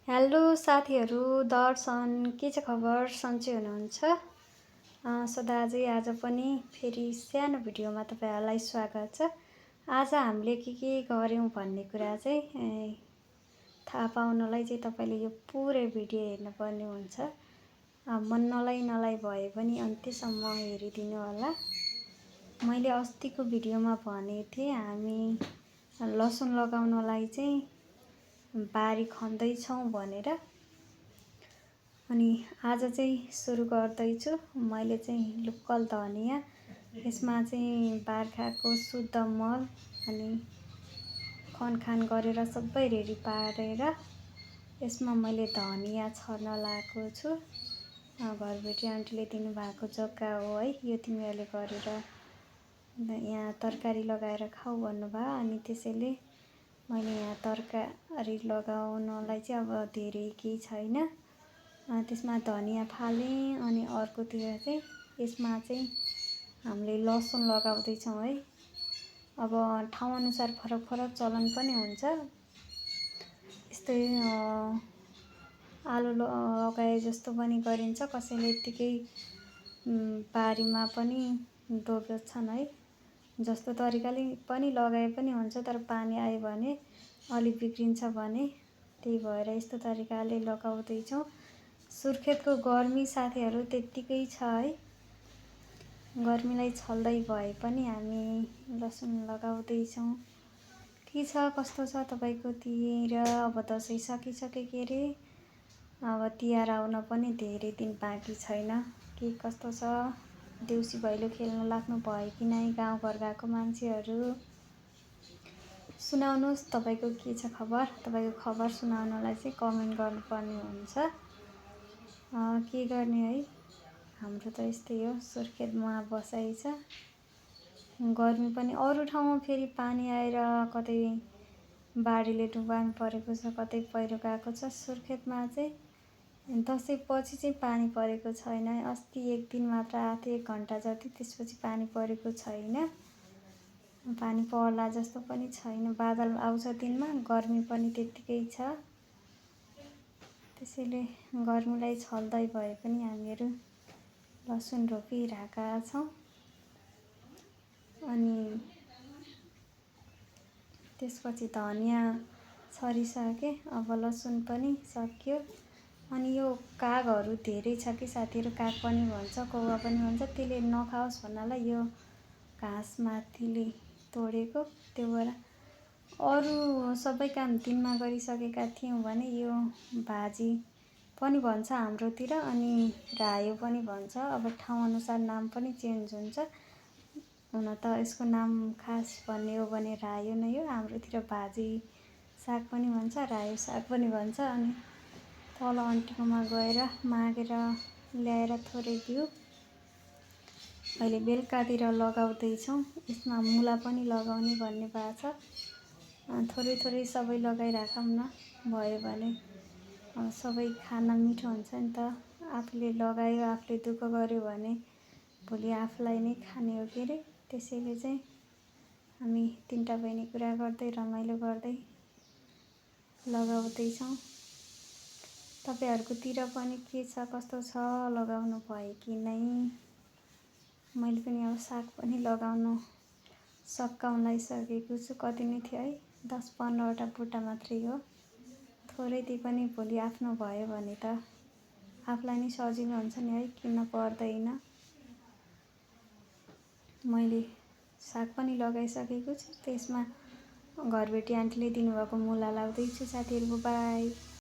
Hello साथीहरू, दर्शन के छ खबर? सन्चै हुनुहुन्छ? सदा आज पनि फेरि सानो भिडियोमा तपाईँहरूलाई स्वागत छ। आज हामीले के गर्यौँ भन्ने कुरा चाहिँ थाहा पाउनलाई चाहिँ तपाईँले यो पुरै भिडियो हेर्नुपर्ने हुन्छ। मन नलाइ भए पनि अन्त्यसम्म हेरिदिनु होला। मैले अस्तिको भिडियोमा भनेको थिएँ हामी लसुन लगाउनलाई चाहिँ बारी खन्दैछौँ भनेर। अनि आज चाहिँ सुरु गर्दैछु। मैले चाहिँ लोकल धनिया, यसमा चाहिँ बार्खाको शुद्ध मल अनि खनखान गरेर सबै रेडी पारेर यसमा मैले धनिया छर्न लगाएको छु। घरबेटी आन्टीले दिनुभएको जग्गा हो है, यो तिमीहरूले गरेर यहाँ तरकारी लगाएर खाऊ भन्नुभयो। अनि त्यसैले मैले यहाँ तरकारी लगाउनलाई चाहिँ अब धेरै केही छैन। त्यसमा धनिया फालेँ अनि अर्कोतिर चाहिँ यसमा चाहिँ हामीले लसुन लगाउँदैछौँ है। अब ठाउँ अनुसार फरक चलन पनि हुन्छ। यस्तै आलु लगाए जस्तो पनि गरिन्छ, कसैले यत्तिकै बारीमा पनि डोब्छन् है। जस्तो तरिकाले पनि लगाए पनि हुन्छ, तर पानी आयो भने अलि बिग्रिन्छ भने, त्यही भएर यस्तो तरिकाले लगाउँदैछौँ। सुर्खेतको गर्मी साथीहरू त्यत्तिकै छ है। गर्मीलाई छल्दै भए पनि हामी लसुन लगाउँदैछौँ। के छ कस्तो छ तपाईँकोतिर? अब दसैँ सकिसक्यो के अरे। अब तिहार आउन पनि धेरै दिन बाँकी छैन। के कस्तो छ? देउसी भैलो खेल्न लाग्नु भयो कि नै गाउँघर गएको मान्छेहरू? सुनाउनुहोस् तपाईँको के छ खबर? तपाईँको खबर सुनाउनलाई चाहिँ कमेन्ट गर्नुपर्ने हुन्छ। के गर्ने है, हाम्रो त यस्तै हो, सुर्खेतमा बसाइ छ। गर्मी पनि अरू ठाउँमा फेरि पानी आएर कतै बाढीले डुबान परेको छ, कतै पहिरो गएको छ। सुर्खेतमा चाहिँ दसैँ पछि चाहिँ पानी परेको छैन। अस्ति एक दिन मात्र आएको, 1 घन्टा जति, त्यसपछि पानी परेको छैन। पानी पर्ला जस्तो पनि छैन। बादल आउँछ दिनमा, गर्मी पनि त्यत्तिकै छ। त्यसैले गर्मीलाई छल्दै भए पनि हामीहरू लसुन रोपिरहेका छौँ। अनि त्यसपछि धनिया छरिसके, अब लसुन पनि सक्यो। अनि यो कागहरू धेरै छ कि साथीहरू, काग पनि भन्छ, कौवा पनि भन्छ। त्यसले नखाओस् भन्नलाई यो घाँस माथिले तोडेको, त्यो भएर अरू सबै काम दिनमा गरिसकेका थियौँ भने यो भाजी पनि भन्छ हाम्रोतिर, अनि रायो पनि भन्छ। अब ठाउँ अनुसार नाम पनि चेन्ज हुन्छ। हुन त यसको नाम खास भन्ने हो भने रायो नै हो। हाम्रोतिर भाजी साग पनि भन्छ, रायो साग पनि भन्छ। अनि तल आन्टीकोमा गएर मागेर ल्याएर थोरै बिउ अहिले बेलुकातिर लगाउँदैछौँ। यसमा मुला पनि लगाउने भन्ने भएको छ। थोरै सबै लगाइराखौँ न, भयो भने सबै खान मिठो हुन्छ नि त। आफूले लगायो, आफूले दुःख गर्यो भने भोलि आफूलाई नै खाने हो के अरे। त्यसैले चाहिँ हामी 3टा बहिनी कुरा गर्दै रमाइलो गर्दै लगाउँदैछौँ। तपाईँहरूकोतिर पनि के छ कस्तो छ? लगाउनु भयो कि नै? मैले पनि अब साग पनि लगाउनु सकाउन लागिसकेको छु। कति नै थियो है, 10-15वटा बुट्टा मात्रै हो। थोरै दिए पनि भोलि आफ्नो भयो भने त आफूलाई नै सजिलो हुन्छ नि है, किन्न पर्दैन। मैले साग पनि लगाइसकेको छु। त्यसमा घरबेटी आन्टीले दिनुभएको मुला लाउँदैछु साथीहरू। बाई।